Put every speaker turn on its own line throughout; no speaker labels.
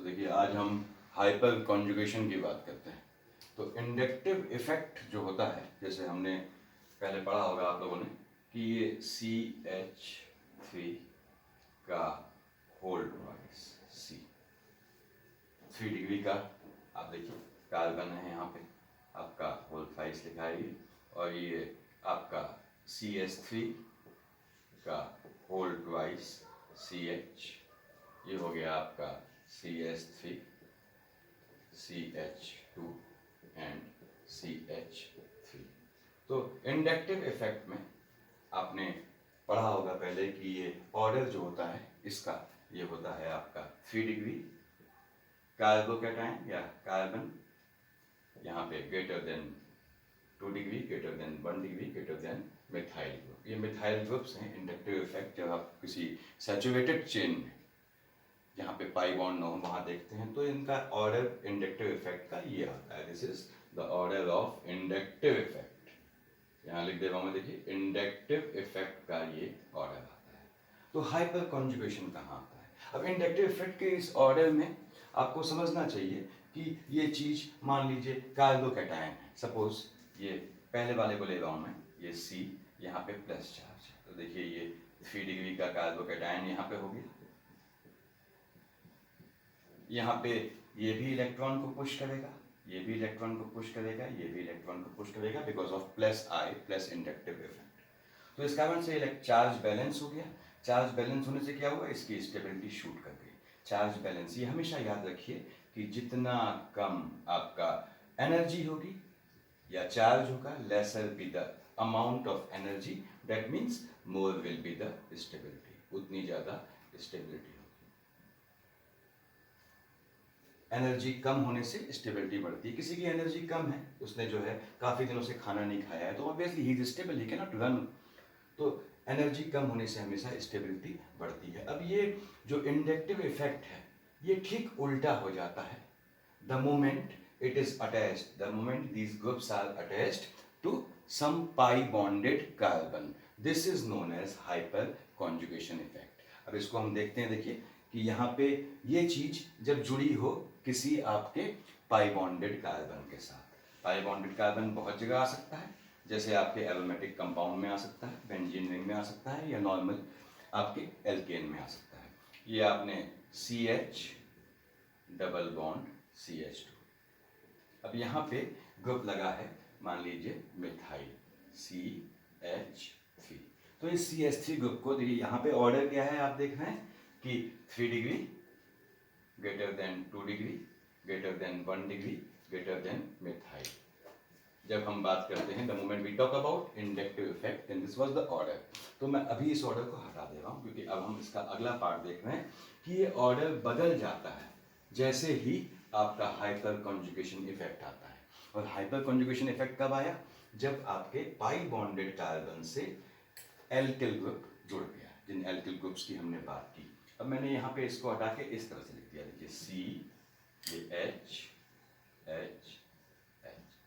देखिए आज हम हाइपर कॉन्जुगेशन की बात करते हैं। तो इंडक्टिव इफेक्ट जो होता है, जैसे हमने पहले पढ़ा होगा आप लोगों ने कि ये CH3 का होल ट्वाइस C 3 डिग्री का आप देखिए कार्बन है, यहाँ पे आपका होल ट्वाइस लिखा है ये, और ये आपका CH3 का होल ट्वाइस CH, ये हो गया आपका CH3 CH2 एंड CH3। तो इंडक्टिव इफेक्ट में आपने पढ़ा होगा पहले कि ये ऑर्डर जो होता है इसका, ये होता है आपका 3 डिग्री कार्बोकैटायन या कार्बन, यहाँ पे greater than 2 degree, greater than 1 degree, greater than methyl group. ये मिथाइल ग्रुप्स हैं इंडक्टिव इफेक्ट। जब आप किसी सैचुरेटेड चेन में जहाँ पे पाई बॉन्ड ना हो वहाँ देखते हैं, तो इनका ऑर्डर इंडक्टिव इफेक्ट का ये आता है। This is the order of inductive effect. यहाँ लिख दे रहा हूँ मैं, देखिए इंडक्टिव इफेक्ट का ये ऑर्डर आता है। तो हाइपर कॉन्जुगेशन कहाँ आता है? अब इंडक्टिव इफेक्ट के इस ऑर्डर में आपको समझना चाहिए कि ये चीज मान लीजिए कार्बोकैटायन है, सपोज ये पहले वाले को ले रहा हूँ मैं, ये C यहाँ पे प्लस चार्ज है। तो देखिए ये 3 डिग्री का कार्बोकैटायन यहाँ पे हो गया, यहाँ पे ये भी इलेक्ट्रॉन को पुश करेगा, ये भी इलेक्ट्रॉन को पुश करेगा, ये भी इलेक्ट्रॉन को पुश करेगा, because of plus I plus inductive effect. तो इस कारण से चार्ज बैलेंस हो गया। चार्ज बैलेंस होने से क्या हुआ, इसकी स्टेबिलिटी शूट कर गई। चार्ज बैलेंस, ये हमेशा याद रखिए कि जितना कम आपका एनर्जी होगी या चार्ज होगा, lesser be the amount of energy, that means more will be the stability, उतनी ज़्यादा स्टेबिलिटी। एनर्जी कम होने से स्टेबिलिटी बढ़ती है। किसी की एनर्जी कम है, उसने जो है काफ़ी दिनों से खाना नहीं खाया है, तो obviously he is stable, he can not run. तो एनर्जी कम होने से हमेशा स्टेबिलिटी बढ़ती है। अब ये जो इंडक्टिव इफेक्ट है ये ठीक उल्टा हो जाता है the moment it is attached, the moment these groups are attached to some pi bonded carbon. This is known as hyperconjugation effect. अब इसको हम देखते हैं, देखिए कि यहाँ पे ये चीज जब जुड़ी हो किसी आपके पाई बॉन्डेड कार्बन के साथ। पाई बॉन्डेड कार्बन बहुत जगह आ सकता है, जैसे आपके एरोमेटिक कंपाउंड में आ सकता है, बेंजीन रिंग में आ सकता है, या नॉर्मल आपके एल्केन में आ सकता है। ये आपने CH डबल बॉन्ड CH2। अब यहाँ पे ग्रुप लगा है, मान लीजिए मिथाइल CH3। तो इस CH3 ग्रुप को देखिए, यहाँ पे ऑर्डर क्या है आप देख रहे हैं कि 3 degree, greater than 2 degree, greater than 1 degree, greater than methyl. जब हम बात करते हैं the moment we talk about inductive effect, then this was the order. तो मैं अभी इस ऑर्डर को हटा दे रहा हूँ, क्योंकि अब हम इसका अगला पार्ट देख रहे हैं कि ये ऑर्डर बदल जाता है जैसे ही आपका हाइपर कॉन्जुगेशन इफेक्ट आता है। और हाइपर कॉन्जुगेशन इफेक्ट कब आया? जब आपके पाई बॉन्डेड कार्बन से एल्किल ग्रुप जुड़ गया, जिन एल्किल ग्रुप्स की हमने बात की। अब मैंने यहाँ पे इसको हटा के इस तरह से लिख दिया, देखिए C, ये H,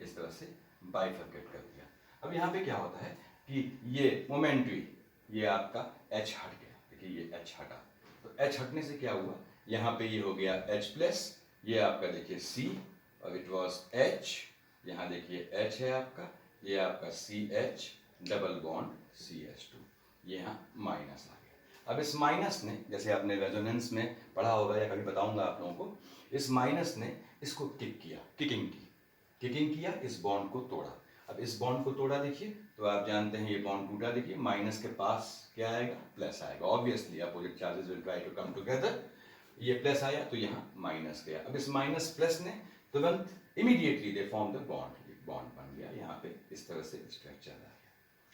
इस तरह से बाइफरकेट कर दिया। अब यहाँ पे क्या होता है कि ये मोमेंटरी, ये आपका H हट गया, देखिए ये H हटा। तो H हटने से क्या हुआ, यहाँ पे ये हो गया H प्लस, ये आपका देखिए C, और इट वॉज H, यहाँ देखिए H है आपका, ये आपका CH डबल बॉन्ड CH2, ये यहाँ माइनस आ गया। अब इस माइनस ने, जैसे आपने रेजोनेंस में पढ़ा होगा या कभी बताऊंगा आप लोगों को, इस माइनस ने इसको किक किया, किकिंग किया, इस बॉन्ड को तोड़ा। अब इस बॉन्ड को तोड़ा, देखिए तो आप जानते हैं ये बॉन्ड टूटा, देखिए माइनस के पास क्या आएगा, प्लस आएगा। Obviously opposite charges will try to come together. ये प्लस आया तो यहाँ माइनस गया। अब इस माइनस प्लस ने तुरंत immediately they form the bond, bond बन गया। यहाँ पे इस तरह से स्ट्रक्चर आ गया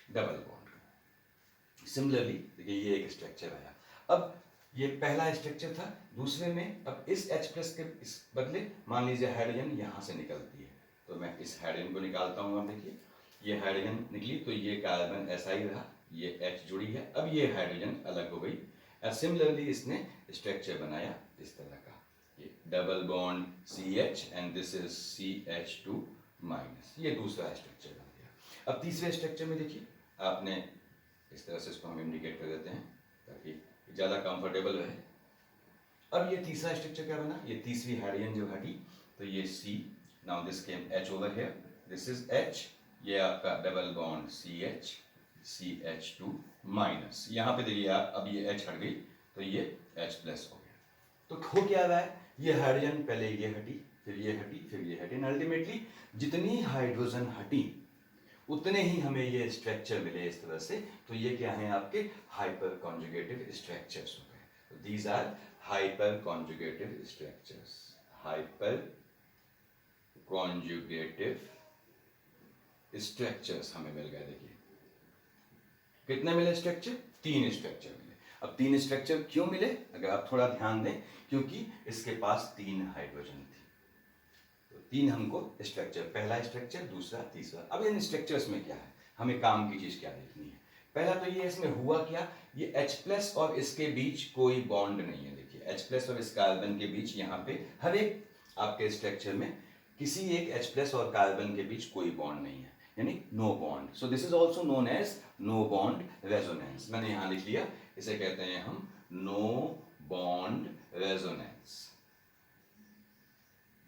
डबल बॉन्ड का। सिमिलरली देखिए ये एक स्ट्रक्चर आया। अब ये पहला स्ट्रक्चर था, दूसरे में अब इस H प्लस के इस बदले मान लीजिए हाइड्रोजन यहाँ से निकलती है, तो मैं इस हाइड्रोजन को निकालता हूँ। अब देखिए ये हाइड्रोजन निकली तो ये कार्बन ऐसा ही रहा, ये H जुड़ी है, अब ये हाइड्रोजन अलग हो गई। सिमिलरली इसने स्ट्रक्चर बनाया इस तरह का, ये double bond CH and this is CH2 minus, ये दूसरा स्ट्रक्चर बन गया। अब तीसरे स्ट्रक्चर में देखिए आपने इस तरह से, इसको हम इंडिकेट कर देते हैं ताकि ज़्यादा कंफर्टेबल रहे। अब ये तीसरा स्ट्रक्चर क्या बना, ये तीसरी हाइड्रोजन जो हटी, तो ये C, now this came H over here, this is H, ये आपका double bond CH, CH2 minus, यहाँ पे देखिए आप, अब ये H हट गई तो ये H प्लस हो गया। तो हो क्या रहा है, ये हाइड्रोजन पहले ये हटी, फिर ये हटी, फिर ये हटी, एंड अल्टीमेटली जितनी हाइड्रोजन हटी उतने ही हमें ये स्ट्रक्चर मिले इस तरह से। तो ये क्या है आपके हाइपर कॉन्जुगेटिव स्ट्रक्चर्स हो गए। तो these are hyperconjugative structures, hyperconjugative structures हमें मिल गए। देखिए कितने मिले स्ट्रक्चर, 3 स्ट्रक्चर मिले। अब 3 स्ट्रक्चर क्यों मिले, अगर आप थोड़ा ध्यान दें, क्योंकि इसके पास 3 हाइड्रोजन थी, तो 3 हमको स्ट्रक्चर, पहला स्ट्रक्चर, दूसरा, तीसरा। अब इन स्ट्रक्चर्स में क्या है, हमें काम की चीज क्या देखनी है। पहला तो ये इसमें हुआ क्या, ये H प्लस और इसके बीच कोई बॉन्ड नहीं है। देखिए H प्लस और इस कार्बन के बीच यहाँ पे हर एक आपके स्ट्रक्चर में किसी एक H प्लस और कार्बन के बीच कोई बॉन्ड नहीं है, यानी no bond. So this is also known as no bond resonance. मैंने यहाँ लिख लिया, इसे कहते हैं हम नो बॉन्ड रेजोनेंस।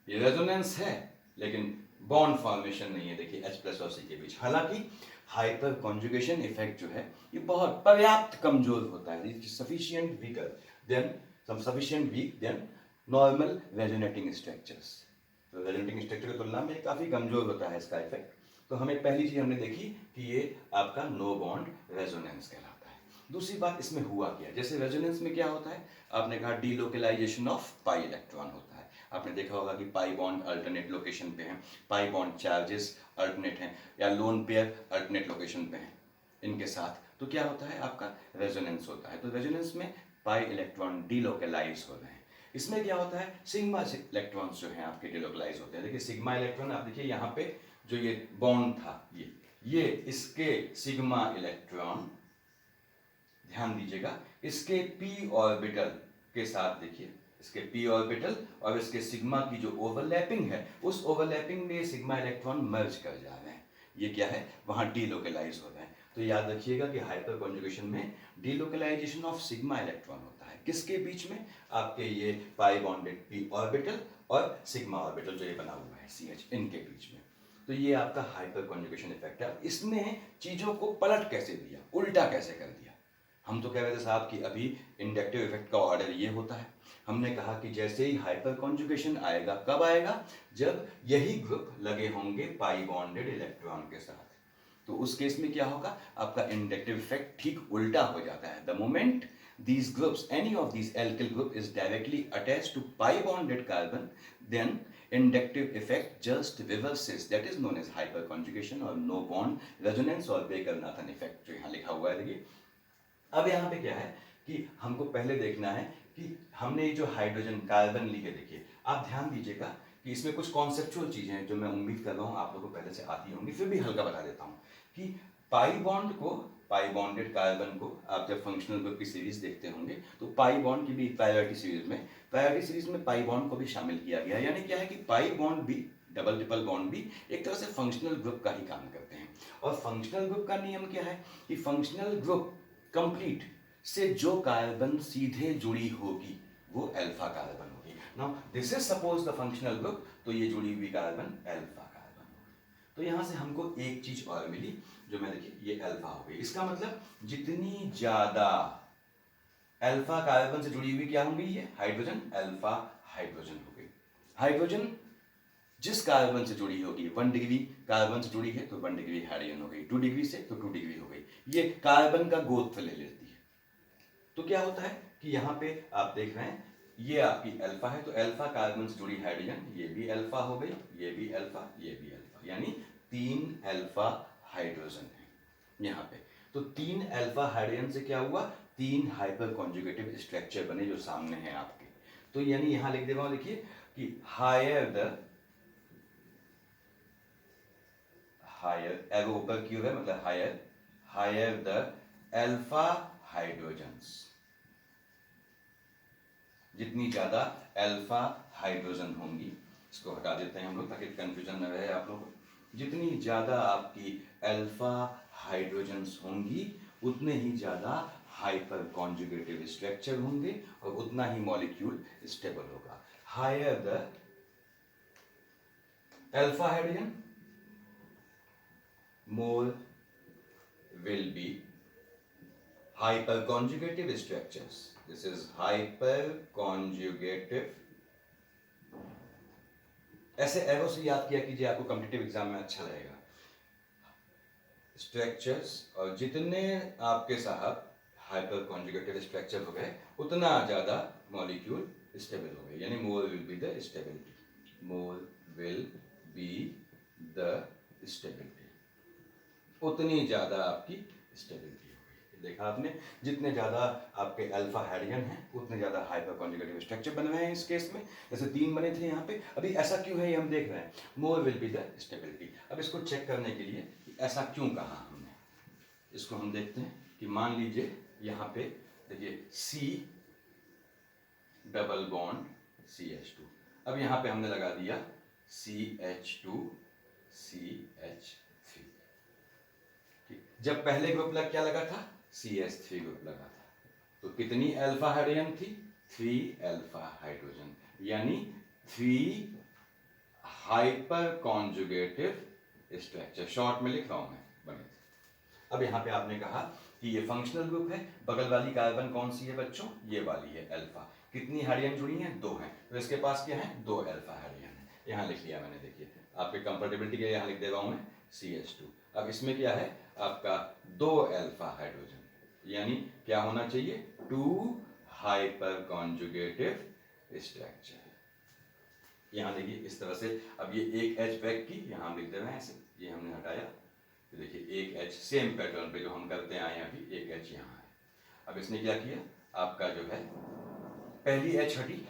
ये रेजोनेंस है लेकिन बॉन्ड फॉर्मेशन नहीं है, देखिए H प्लस और C के बीच। हालांकि हाइपर कॉन्जुगेशन इफेक्ट जो है ये बहुत पर्याप्त कमजोर होता है, sufficient weaker than sufficient weak than normal resonating structures. तो रेजोनेटिंग स्ट्रक्चर की तुलना में काफी कमजोर होता है इसका इफेक्ट। तो हमें पहली चीज हमने देखी कि ये आपका नो बॉन्ड रेजोनेंस कहलाता है। दूसरी बात, इसमें हुआ क्या, जैसे रेजोनेंस में क्या होता है, आपने कहा डीलोकलाइजेशन ऑफ पाई इलेक्ट्रॉन होता है। आपने देखा होगा कि पाई बॉन्ड अल्टरनेट लोकेशन पे हैं, पाई बॉन्ड चार्जेस अल्टरनेट हैं, या लोन पेयर अल्टरनेट लोकेशन पे हैं इनके साथ। तो क्या होता है, आपका रेजोनेंस होता है। तो रेजोनेंस में पाई इलेक्ट्रॉन डीलोकलाइज हो रहे हैं। इसमें क्या होता है, सिग्मा इलेक्ट्रॉन्स जो हैं आपके डीलोकलाइज होते हैं। देखिए सिग्मा इलेक्ट्रॉन, आप देखिए यहाँ पे जो ये बॉन्ड था, ये इसके सिग्मा इलेक्ट्रॉन, ध्यान दीजिएगा, इसके p ऑर्बिटल के साथ, देखिए इसके p ऑर्बिटल और इसके सिग्मा की जो ओवरलैपिंग है, उस ओवरलैपिंग में सिग्मा इलेक्ट्रॉन मर्ज कर जा रहे हैं। ये क्या है, वहां डीलोकलाइज हो रहे हैं। तो याद रखिएगा कि हाइपर कॉन्जुगेशन में डीलोकलाइजेशन ऑफ सिग्मा इलेक्ट्रॉन होता है। किसके बीच में, आपके ये पाई बॉन्डेड p ऑर्बिटल और सिग्मा ऑर्बिटल जो ये बना हुआ है CH, इनके बीच में। तो ये आपका हाइपर कॉन्जुगेशन इफेक्ट है। इसने चीजों को पलट कैसे दिया, उल्टा कैसे कर दिया। हम तो कह रहे थे साहब कि अभी इंडक्टिव इफेक्ट का ऑर्डर ये होता है। हमने कहा कि जैसे ही हाइपर कॉन्जुगेशन आएगा, कब आएगा, जब यही ग्रुप लगे होंगे पाई बॉन्डेड इलेक्ट्रॉन के साथ। तो उस केस में क्या होगा, आपका इंडक्टिव इफेक्ट ठीक उल्टा हो जाता है। The moment these groups, any of these alkyl group is directly attached to pi bonded carbon, then inductive effect just reverses. That is known as hyperconjugation or no bond resonance or Baker-Nathan effect, जो यहाँ लिखा हुआ है। देखिए अब यहाँ पे क्या है कि हमको पहले देखना है कि हमने जो हाइड्रोजन कार्बन ली है, देखिए आप ध्यान दीजिएगा कि इसमें कुछ कॉन्सेप्चुअल चीजें हैं जो मैं उम्मीद कर रहा हूँ आप लोगों को पहले से आती होंगी, फिर भी हल्का बता देता हूँ कि पाई बॉन्ड को, पाई बॉन्डेड कार्बन को आप जब फंक्शनल ग्रुप की सीरीज देखते होंगे तो पाई बॉन्ड की भी प्रायोरिटी सीरीज में पाई बॉन्ड को भी शामिल किया गया। यानी क्या है कि पाई बॉन्ड भी, डबल ट्रिपल बॉन्ड भी एक तरह से फंक्शनल ग्रुप का ही काम करते हैं। और फंक्शनल ग्रुप का नियम क्या है कि फंक्शनल ग्रुप कंप्लीट से जो कार्बन सीधे जुड़ी होगी वो अल्फा कार्बन होगी। Now this is suppose the functional group, तो ये जुड़ी हुई कार्बन अल्फा कार्बन होगी। तो यहां से हमको एक चीज और मिली जो मैं, देखिए ये अल्फा हो गई। इसका मतलब जितनी ज्यादा अल्फा कार्बन से जुड़ी हुई क्या होंगी, ये हाइड्रोजन, अल्फा हाइड्रोजन हो गई। हाइड्रोजन जिस कार्बन से जुड़ी होगी, 1 डिग्री कार्बन से जुड़ी है तो 1 डिग्री हाइड्रोजन हो गई, 2 डिग्री से तो 2 डिग्री हो गई। ये कार्बन का गोत्र ले लेती है। तो क्या होता है कि यहाँ पे आप देख रहे हैं ये आपकी अल्फा है, तो अल्फा कार्बन से जुड़ी हाइड्रोजन, ये भी अल्फा हो गई, ये भी अल्फा, ये भी अल्फा, यानी 3 अल्फा हाइड्रोजन है यहाँ पे। तो 3 अल्फा हाइड्रोजन से क्या हुआ, 3 हाइपर कॉन्जुगेटिव स्ट्रक्चर बने जो सामने हैं आपके। तो यानी यहां लिख दे रहा हूं, देखिए कि हायर एरो ऊपर की है, मतलब हायर द अल्फा हाइड्रोजन्स, जितनी ज्यादा अल्फा हाइड्रोजन होंगी, इसको हटा देते हैं हम लोग ताकि कंफ्यूजन न रहे आप लोगों को। जितनी ज्यादा आपकी अल्फा हाइड्रोजन्स होंगी उतने ही ज्यादा हाइपर कॉन्जुगेटिव स्ट्रक्चर होंगे और उतना ही मॉलिक्यूल स्टेबल होगा। Higher the alpha hydrogen, more will be hyperconjugative structures. This is hyperconjugative. ऐसे एरो से याद किया कीजिए, आपको कॉम्पिटिटिव एग्जाम में अच्छा लगेगा। स्ट्रक्चर्स, और जितने आपके साहब हाइपर कॉन्जुगेटिव स्ट्रक्चर हो गए उतना ज्यादा मॉलिक्यूल स्टेबल हो गए, यानी मोर will be the stability, more will be the stability, उतनी ज्यादा आपकी स्टेबिलिटी होगी। देखा आपने, जितने ज्यादा आपके अल्फा हाइड्रोजन हैं उतने ज्यादा हाइपर कॉन्जुगेटिव स्ट्रक्चर बन रहे हैं इस केस में, जैसे 3 बने थे यहाँ पे। अभी ऐसा क्यों है ये हम देख रहे हैं, मोर विल बी द स्टेबिलिटी। अब इसको चेक करने के लिए ऐसा क्यों कहा हमने, इसको हम देखते हैं कि मान लीजिए यहाँ पे देखिए C डबल बॉन्ड CH2, अब यहाँ पे हमने लगा दिया CH2 CH3। जब पहले ग्रुप लग क्या लगा था, CH3 ग्रुप लगा था, तो कितनी अल्फा हाइड्रोजन थी, 3 अल्फा हाइड्रोजन, यानी 3 हाइपर कॉन्जुगेटिव स्ट्रक्चर, शॉर्ट में लिख रहा हूं मैं, बने थे। अब यहाँ पे आपने कहा कि ये फंक्शनल ग्रुप है, बगल वाली कार्बन कौन सी है बच्चों, ये वाली है अल्फा। कितनी हाइड्रोजन जुड़ी हैं, 2 हैं, तो इसके पास क्या है, 2 अल्फा हाइड्रोजन है। यहाँ लिख लिया मैंने, देखिए आपके कंफर्टेबिलिटी के लिए यहाँ लिख दे रहा हूँ मैं CH2। अब इसमें क्या है आपका 2 अल्फा हाइड्रोजन, यानी क्या होना चाहिए, 2 हाइपर कॉन्जुगेटिव स्ट्रक्चर। यहाँ देखिए इस तरह से, अब ये एक H बैक की यहाँ हम लिख दे रहे हैं ऐसे, ये हमने हटाया, तो देखिए एक H सेम पैटर्न पे जो हम करते आए हैं अभी, एक H यहाँ है। अब इसने क्या किया, आपका जो है पहली H हटी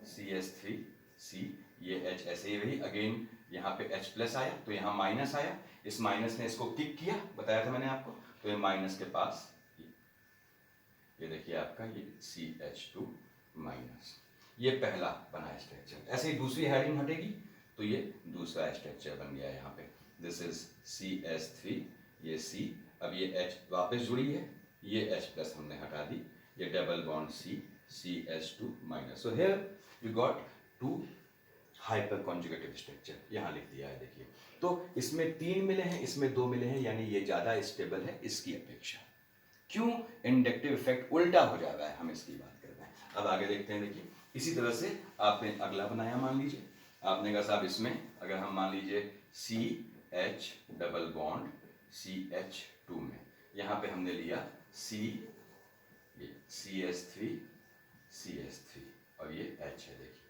CH3C, ये H ऐसे ही रही, अगेन यहाँ पे H प्लस आया तो यहाँ माइनस आया, इस माइनस ने इसको किक किया, बताया था मैंने आपको, तो ये माइनस के पास ये देखिए आपका ये CH2 माइनस, ये पहला बना स्ट्रक्चर। ऐसे ही दूसरी हाइड्रोजन हटेगी तो ये दूसरा स्ट्रक्चर बन गया यहाँ पे, दिस इज CH3, ये C, अब ये H वापस जुड़ी है, ये H प्लस हमने हटा दी, ये double bond CH2 minus. So here you got 2 hyper conjugative structure, यहाँ लिख दिया है देखिए। तो इसमें 3 मिले हैं, इसमें 2 मिले हैं, यानी ये ज्यादा स्टेबल है इसकी अपेक्षा। क्यों, इंडक्टिव इफेक्ट उल्टा हो जा रहा है, हम इसकी बात कर रहे हैं। अब आगे देखते हैं, देखिए इसी तरह से आपने अगला बनाया, मान लीजिए आपने कहा साहब इसमें अगर हम मान लीजिए CH डबल बॉन्ड CH2 में, यहाँ पे हमने लिया CH3 और ये H है, देखिए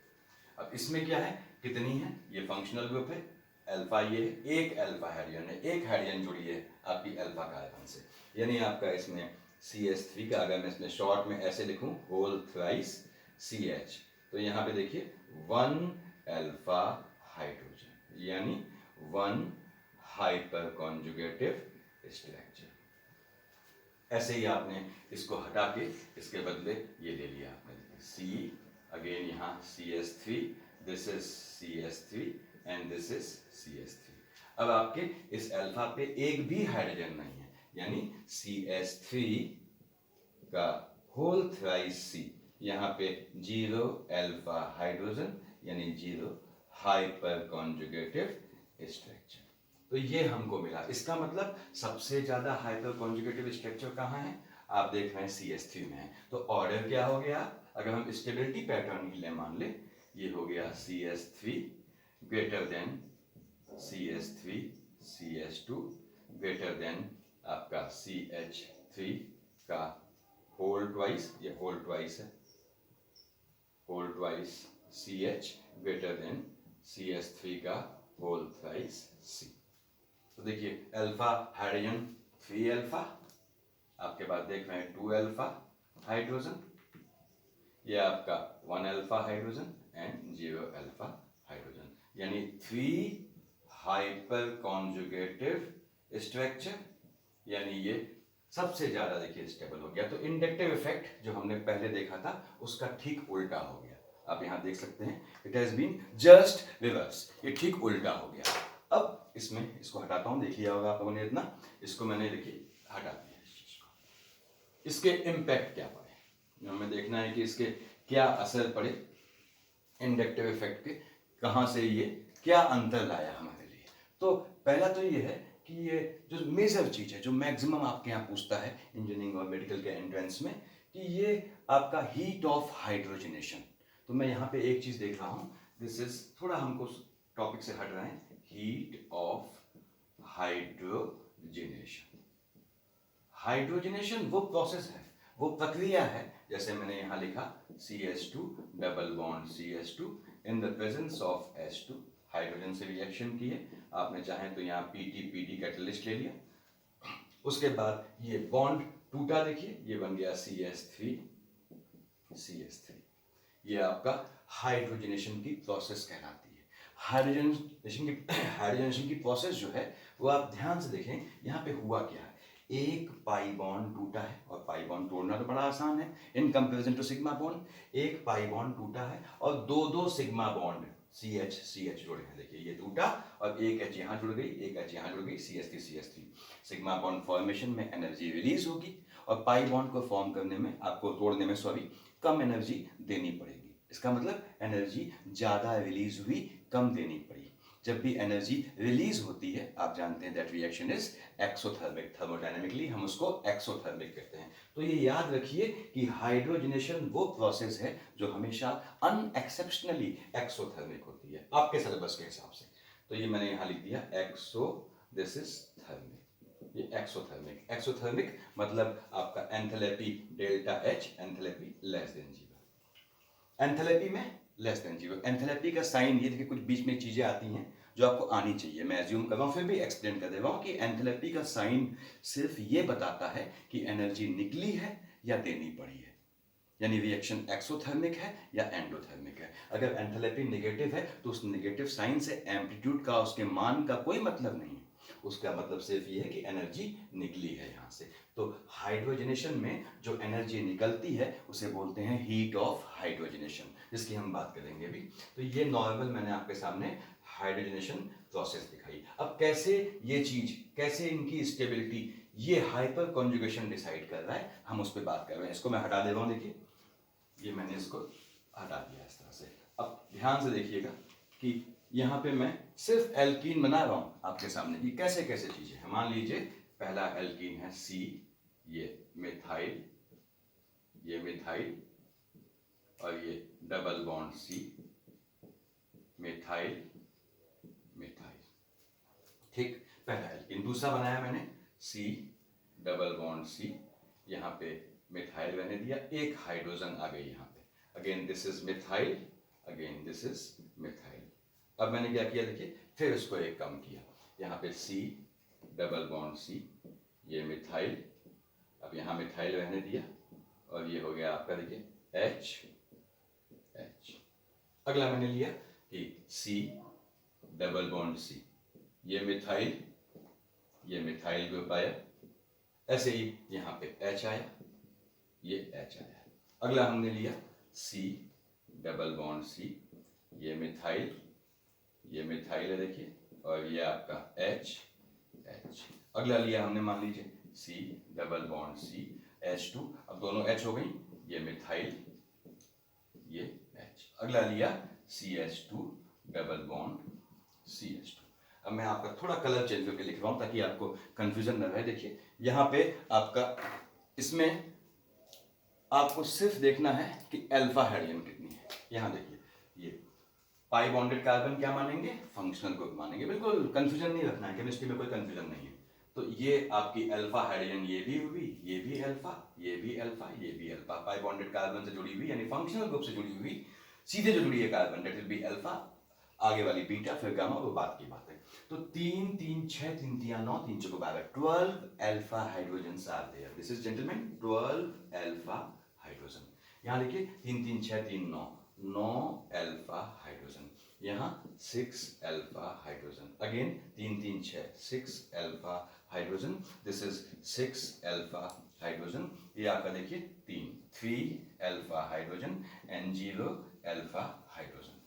अब इसमें क्या है, कितनी है, ये फंक्शनल ग्रुप है, अल्फा ये है, एक अल्फा हाइड्रोजन है, एक हाइड्रोजन जुड़ी है आपकी अल्फा कार्बन से, यानी आपका इसमें CH3 का अगर मैं इसमें शॉर्ट में ऐसे लिखूं, होल थ्राइस CH, तो यहाँ पे देखिए 1 अल्फा हाइड्रोजन, यानी 1 हाइपर कॉन्जुगेटिव स्ट्रक्चर। ऐसे ही आपने इसको हटा के इसके बदले ये ले लिया आपने, C अगेन यहाँ CH3, this is CH3 and this is CH3। अब आपके इस अल्फा पे एक भी हाइड्रोजन नहीं है, यानी CH3 का होल थ्राइस C, यहाँ पे 0 अल्फा हाइड्रोजन, यानी 0 हाइपर कॉन्जुगेटिव स्ट्रक्चर। तो ये हमको मिला, इसका मतलब सबसे ज्यादा हाइपर कॉन्जुगेटिव स्ट्रक्चर कहाँ है, आप देख रहे हैं CH3 में है। तो ऑर्डर क्या हो गया, अगर हम स्टेबिलिटी पैटर्न के लिए मान ले, ये हो गया CH3 greater than CH3 CH2 greater than आपका CH3 का होल ट्वाइस, ये होल ट्वाइस है, whole twice CH greater than CH3 का होल थ्राइस C। तो देखिए अल्फा हाइड्रोजन 3 अल्फा, आपके पास देख रहे हैं 2 अल्फा हाइड्रोजन, ये आपका 1 alpha hydrogen and 0 alpha hydrogen, यानी 3 हाइपर कॉन्जुगेटिव स्ट्रक्चर, यानी ये सबसे ज्यादा देखिए स्टेबल हो गया। तो इंडक्टिव इफेक्ट जो हमने पहले देखा था उसका ठीक उल्टा हो गया, आप यहां देख सकते हैं, it has been just reverse, ये ठीक उल्टा हो गया। अब इसमें इसको हटाता हूं, देख लिया होगा आप लोगों ने, इतना इसको मैंने देखिए हटा दिया इस चीज को। इसके इम्पैक्ट क्या पड़े, हमें देखना है कि इसके क्या असर पड़े, इंडक्टिव इफेक्ट के कहाँ से ये क्या अंतर लाया हमारे लिए। तो पहला तो ये है कि ये जो मेजर चीज़ है, जो मैक्सिमम आपके यहाँ पूछता है इंजीनियरिंग और मेडिकल के एंट्रेंस में, कि ये आपका हीट ऑफ हाइड्रोजनेशन। तो मैं यहाँ पे एक चीज़ देख रहा हूँ, दिस इज, थोड़ा हमको टॉपिक से हट रहे हैं, हीट ऑफ हाइड्रोजनेशन। हाइड्रोजनेशन वो प्रोसेस है, वो प्रक्रिया है, जैसे मैंने यहाँ लिखा CH2 double bond CH2 in the presence of H2, hydrogen से रिएक्शन किए, आपने चाहे तो यहाँ PT कैटलिस्ट ले लिया, उसके बाद ये बॉन्ड टूटा, देखिए ये बन गया CH3, ये आपका हाइड्रोजनेशन की प्रोसेस कहलाती है। हाइड्रोजनेशन की प्रोसेस जो है वो आप ध्यान से देखें, यहाँ पे हुआ क्या है, एक पाई बॉन्ड टूटा है, और पाई बॉन्ड तोड़ना तो बड़ा आसान है in comparison to sigma bond. एक पाई बॉन्ड टूटा है और दो सिग्मा बॉन्ड CH जुड़े हैं, देखिए ये टूटा और एक H यहाँ जुड़ गई, एक H यहाँ जुड़ गई, CH3। सिग्मा बॉन्ड फॉर्मेशन में एनर्जी रिलीज होगी और पाई बॉन्ड को फॉर्म करने में, आपको तोड़ने में सॉरी, कम एनर्जी देनी पड़ेगी। इसका मतलब एनर्जी ज़्यादा रिलीज हुई, कम देनी पड़ी। जब भी एनर्जी रिलीज होती है, आप जानते हैं that reaction is exothermic, thermodynamically हम उसको एक्सोथर्मिक कहते हैं। तो ये याद रखिए कि हाइड्रोजनेशन वो प्रोसेस है जो हमेशा अनएक्सेप्शनली एक्सोथर्मिक होती है, आपके सिलेबस के हिसाब से। तो ये मैंने यहाँ लिख दिया एक्सो, दिस इज थर्मिक, ये एक्सोथर्मिक। एक्सोथर्मिक मतलब आपका enthalpy delta H, enthalpy less than 0, enthalpy में लेस देन 0। एंथैल्पी का साइन, ये देखिए कुछ बीच में चीजें आती हैं जो आपको आनी चाहिए, मैं एज्यूम कर रहा हूँ, फिर भी एक्सप्लेन कर दे रहा हूँ कि एंथैल्पी का साइन सिर्फ ये बताता है कि एनर्जी निकली है या देनी पड़ी है, यानी रिएक्शन एक्सोथर्मिक है या एंडोथर्मिक है। अगर एंथैल्पी नेगेटिव है तो उस नेगेटिव साइन से एम्पलीट्यूड का, उसके मान का कोई मतलब नहीं है, उसका मतलब सिर्फ ये है कि एनर्जी निकली है यहाँ से। तो हाइड्रोजनेशन में जो एनर्जी निकलती है उसे बोलते हैं हीट ऑफ हाइड्रोजनेशन, जिसकी हम बात करेंगे अभी। तो ये नॉर्मल मैंने आपके सामने हाइड्रोजनेशन प्रोसेस दिखाई। अब कैसे ये चीज, कैसे इनकी स्टेबिलिटी, ये हाइपर कॉन्जुगेशन डिसाइड कर रहा है, हम उस पर बात कर रहे हैं। इसको मैं हटा दे रहा हूँ, देखिए ये मैंने इसको हटा दिया इस तरह से। अब ध्यान से देखिएगा कि यहाँ पे मैं सिर्फ एल्कीन बना रहा हूँ आपके सामने, ये कैसे कैसे चीजें हैं। मान लीजिए पहला एल्कीन है C, ये मिथाइल, ये मिथाइल, और ये double bond C, methyl methyl, ठीक, पहला एल्कीन। दूसरा बनाया मैंने C डबल बॉन्ड C, यहाँ पे मिथाइल रहने दिया, एक हाइड्रोजन आ गई यहाँ पे, again this is methyl, again this is methyl. अब मैंने क्या किया, देखिए फिर इसको एक कम किया, यहाँ पे C डबल बॉन्ड C, ये मिथाइल, अब यहाँ मिथाइल रहने दिया, और ये हो गया आपका देखिए H। अगला मैंने लिया कि C डबल बॉन्ड C, ये मिथाइल ग्रुप आया, ऐसे ही यहाँ पे H आया, ये H आया। अगला हमने लिया C डबल बॉन्ड C, ये मिथाइल है देखिए, और ये आपका H। अगला लिया हमने, मान लीजिए C double bond C, H2, अब दोनों H हो गई, ये मिथाइल, ये H। अगला लिया CH2 डबल बॉन्ड CH2। अब मैं आपका थोड़ा कलर चेंज करके लिख रहा हूँ ताकि आपको कंफ्यूजन न रहे। देखिए यहाँ पे आपका, इसमें आपको सिर्फ देखना है कि अल्फा हाइड्रोजन कितनी है। यहाँ देखिए ये पाई बॉन्डेड कार्बन क्या मानेंगे, फंक्शनल ग्रुप मानेंगे, बिल्कुल कंफ्यूजन नहीं रखना है, केमिस्ट्री में कोई कंफ्यूजन नहीं है। तो ये आपकी अल्फा हाइड्रोजन, ये भी हुई, ये भी अल्फा, ये भी अल्फा, ये भी अल्फा, पाई बॉन्डेड कार्बन से जुड़ी हुई, यानी फंक्शनल ग्रुप से जुड़ी हुई, सीधे जो जुड़ी है carbon, that will be alpha, आगे वाली बीटा, फिर गामा, वो बात की बात है। तो 3 3 6 3 3 9 3 4 12, 12 alpha hydrogens are there. This is gentleman 12 alpha hydrogen. यहाँ देखिए 3 3 6 3 9, 9 अल्फा हाइड्रोजन, यहाँ 6 alpha hydrogen, again 3 3 6, 6 alpha hydrogen, this is 6 alpha hydrogen, ये आपका देखिए 3 alpha hydrogen and 0 alpha hydrogen.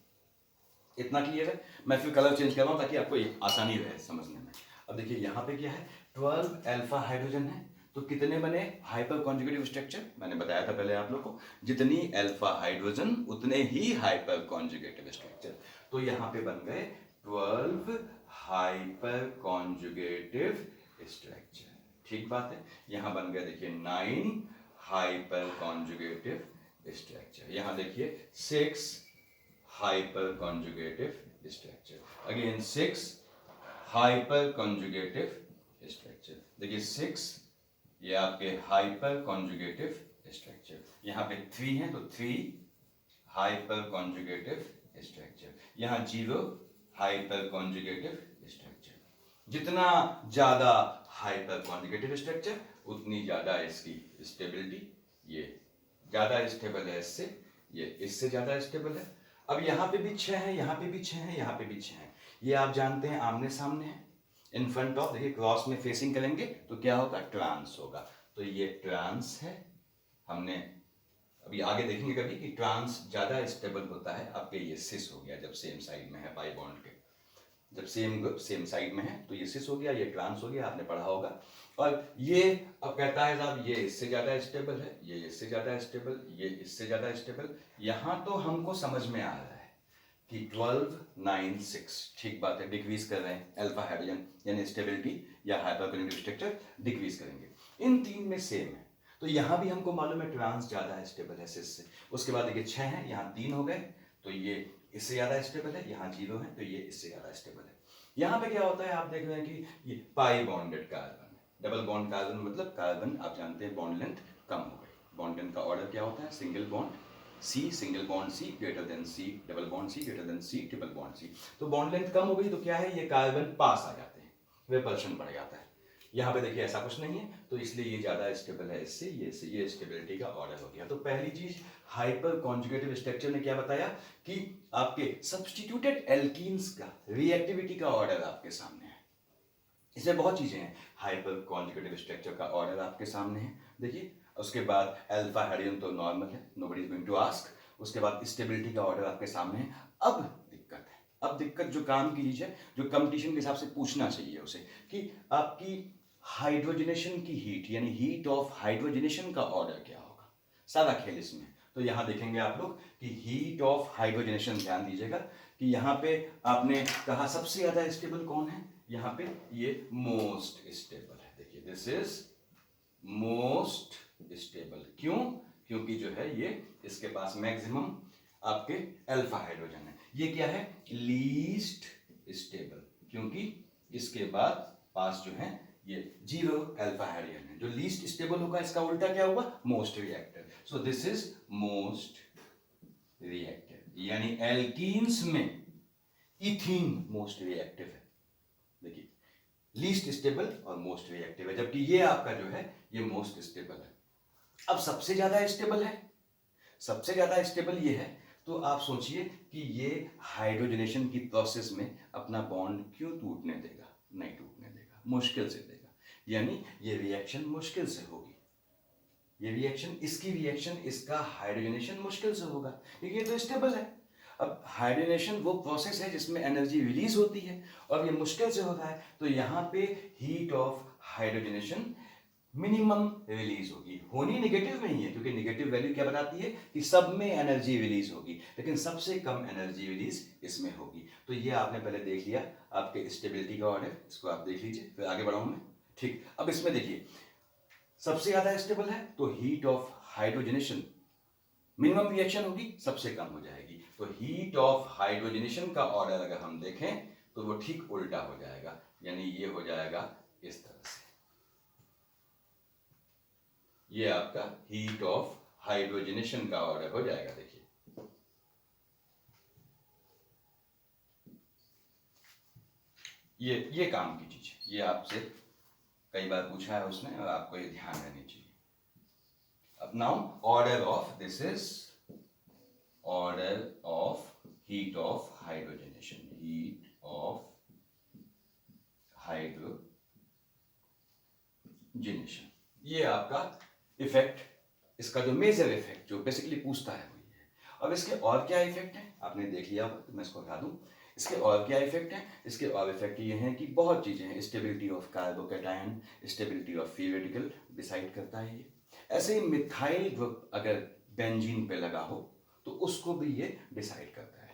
इतना क्लियर है। मैं फिर कलर चेंज कर रहा हूँ ताकि आपको आसानी रहे समझने में। अब देखिए यहाँ पे क्या है, 12 अल्फा हाइड्रोजन है, तो कितने बने हाइपर कॉन्जुगेटिव स्ट्रक्चर? मैंने बताया था पहले आप लोग को, जितनी अल्फा हाइड्रोजन उतने ही हाइपर कॉन्जुगेटिव स्ट्रक्चर। तो यहाँ पे बन गए 12 हाइपर कॉन्जुगेटिव स्ट्रक्चर। ठीक बात है। यहाँ बन गया देखिए 9 हाइपर कॉन्जुगेटिव स्ट्रक्चर। यहाँ देखिए 6 hyper conjugative structure, again 6 hyper conjugative structure. देखिए 6 ये आपके हाइपर कॉन्जुगेटिव स्ट्रक्चर, यहाँ पे 3 है तो 3 हाइपर कॉन्जुगेटिव स्ट्रक्चर, यहाँ 0 हाइपर कॉन्जुगेटिव स्ट्रक्चर। जितना ज्यादा हाइपर कॉन्जुगेटिव स्ट्रक्चर उतनी ज्यादा इसकी स्टेबिलिटी, ये ज्यादा स्टेबल है इससे, ये इससे ज्यादा स्टेबल है। अब यहाँ पे भी 6 है, यहाँ पे भी 6 है, यहाँ पे भी 6 है, ये आप जानते हैं आमने सामने है, इन फ्रंट ऑफ। देखिए क्रॉस में फेसिंग करेंगे तो क्या होगा, ट्रांस होगा। तो ये ट्रांस है। हमने अभी आगे देखेंगे कभी कि ट्रांस ज्यादा स्टेबल होता है। आपके ये सिस हो गया जब सेम साइड में है पाई बॉन्ड के, जब सेम ग्रुप सेम साइड में है तो ये सिस हो गया, ये ट्रांस हो गया, आपने पढ़ा होगा। और ये अब कहता है साहब ये इससे ज्यादा स्टेबल है, ये इससे ज्यादा स्टेबल, ये इससे ज्यादा स्टेबल। यहां तो हमको समझ में आ रहा है कि 12 9 6, ठीक बात है, डिक्रीज कर रहे हैं अल्फा हाइड्रोजन, यानी स्टेबिलिटी या हाइपर कॉन्जुगेटिव स्ट्रक्चर डिक्रीज करेंगे। इन तीन में सेम है, तो यहां भी हमको मालूम है ट्रांस ज्यादा स्टेबल है सिस से। उसके बाद देखिए 6 है, यहाँ 3 हो गए, तो ये इससे ज्यादा स्टेबल है, यहाँ 0 है तो ये इससे ज्यादा स्टेबल है। यहाँ पे क्या होता है, आप देख रहे हैं कि ये पाई bonded carbon, double bond carbon मतलब कार्बन आप जानते हैं बॉन्ड लेंथ कम हो गई। बॉन्ड लेंथ का ऑर्डर क्या होता है, single bond C, single bond C greater than C, double bond C greater than C, triple bond C। तो बॉन्ड लेंथ कम हो गई तो क्या है, ये कार्बन पास आ जाते हैं, रिपल्शन बढ़ जाता है। यहाँ पे देखिए ऐसा कुछ नहीं है, तो इसलिए ये ज्यादा स्टेबल है इससे, ये स्टेबिलिटी का ऑर्डर हो गया। तो पहली चीज हाइपर कॉन्जुगेटिव स्ट्रक्चर ने क्या बताया कि आपके सब्स्टिट्यूटेड एल्कीन्स का रिएक्टिविटी का ऑर्डर आपके सामने है। इसमें बहुत चीजें हैं, हाइपर कॉन्जुगेटिव स्ट्रक्चर का ऑर्डर आपके सामने है, देखिए। उसके बाद अल्फा हाइड्रोजन तो नॉर्मल है, nobody is going to ask. उसके बाद स्टेबिलिटी का ऑर्डर आपके सामने है। अब दिक्कत है, अब दिक्कत जो काम की चीज है, जो कंपटीशन के हिसाब से पूछना चाहिए उसे, कि आपकी हाइड्रोजनेशन की हीट, यानी हीट ऑफ हाइड्रोजनेशन का ऑर्डर क्या होगा। सारा खेल इसमें। तो यहां देखेंगे आप लोग कि हीट ऑफ हाइड्रोजनेशन, ध्यान दीजिएगा कि यहाँ पे आपने कहा सबसे ज्यादा स्टेबल कौन है, यहाँ पे ये मोस्ट स्टेबल है। देखिए दिस इज मोस्ट स्टेबल, क्यों, क्योंकि जो है ये इसके पास मैक्सिमम आपके अल्फा हाइड्रोजन है। ये क्या है, लीस्ट स्टेबल, क्योंकि इसके बाद पास जो है ये 0 अल्फा हाइड्रोजन है। जो लीस्ट स्टेबल होगा इसका उल्टा क्या होगा, most reactive. So this is most reactive, यानी एल्कीन्स में इथीन मोस्ट रिएक्टिव है। देखिए लीस्ट स्टेबल और मोस्ट रिएक्टिव है, जबकि ये आपका जो है ये मोस्ट स्टेबल है। अब सबसे ज्यादा स्टेबल है, सबसे ज्यादा स्टेबल ये है, तो आप सोचिए कि ये हाइड्रोजनेशन की प्रोसेस में अपना बॉन्ड क्यों टूटने देगा, नहीं टूटने देगा, मुश्किल से देगा, यानी ये रिएक्शन मुश्किल से होगी। ये रिएक्शन, इसकी रिएक्शन, इसका हाइड्रोजनेशन मुश्किल से होगा, क्योंकि ये तो स्टेबल है। अब हाइड्रोजनेशन वो प्रोसेस है जिसमें एनर्जी रिलीज होती है, और ये मुश्किल से होता है, तो यहाँ पे heat of hydrogenation minimum release होगी। होनी नेगेटिव में ही है, क्योंकि नेगेटिव वैल्यू क्या बताती है कि सब में एनर्जी रिलीज होगी, लेकिन सबसे कम एनर्जी रिलीज इसमें होगी। तो ये आपने पहले देख लिया आपके स्टेबिलिटी का ऑर्डर, इसको आप देख लीजिए, फिर आगे बढ़ाऊं मैं। ठीक, अब इसमें देखिए सबसे ज्यादा स्टेबल है तो heat of hydrogenation minimum reaction होगी, सबसे कम हो जाएगी। तो हीट ऑफ हाइड्रोजनेशन का ऑर्डर अगर हम देखें तो वो ठीक उल्टा हो जाएगा, यानी ये हो जाएगा इस तरह से। ये आपका हीट ऑफ हाइड्रोजनेशन का ऑर्डर हो जाएगा। देखिए ये काम की चीज है, ये आपसे कई बार पूछा है उसने, और आपको ये ध्यान रहनी चाहिए। अब now order of, this is order of heat of hydrogenation, heat of hydrogenation, ये आपका इफेक्ट, इसका जो मेजर इफेक्ट जो बेसिकली पूछता है वो ये है। अब इसके और क्या इफेक्ट है आपने देख लिया, तो मैं इसको बता दूं। इसके और क्या इफेक्ट हैं? इसके और इफेक्ट ये हैं कि बहुत चीज़ें हैं, stability of carbocation, stability of free radical decide करता है ये। ऐसे ही मिथाइल ग्रुप अगर बेंजीन पे लगा हो तो उसको भी ये डिसाइड करता है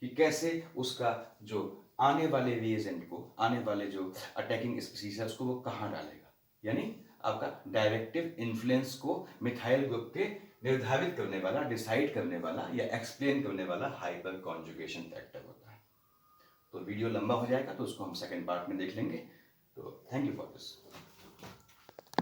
कि कैसे उसका जो आने वाले रिएजेंट को, आने वाले जो अटैकिंग स्पीसीज है उसको वो कहाँ डालेगा। यानी आपका डायरेक्टिव इन्फ्लुएंस को मिथाइल ग्रुप के निर्धारित करने वाला, डिसाइड करने वाला या एक्सप्लेन करने वाला हाइपर कॉन्जुगेशन फैक्टर होता है। तो वीडियो लंबा हो जाएगा तो उसको हम सेकंड पार्ट में देख लेंगे। तो थैंक यू फॉर दिस।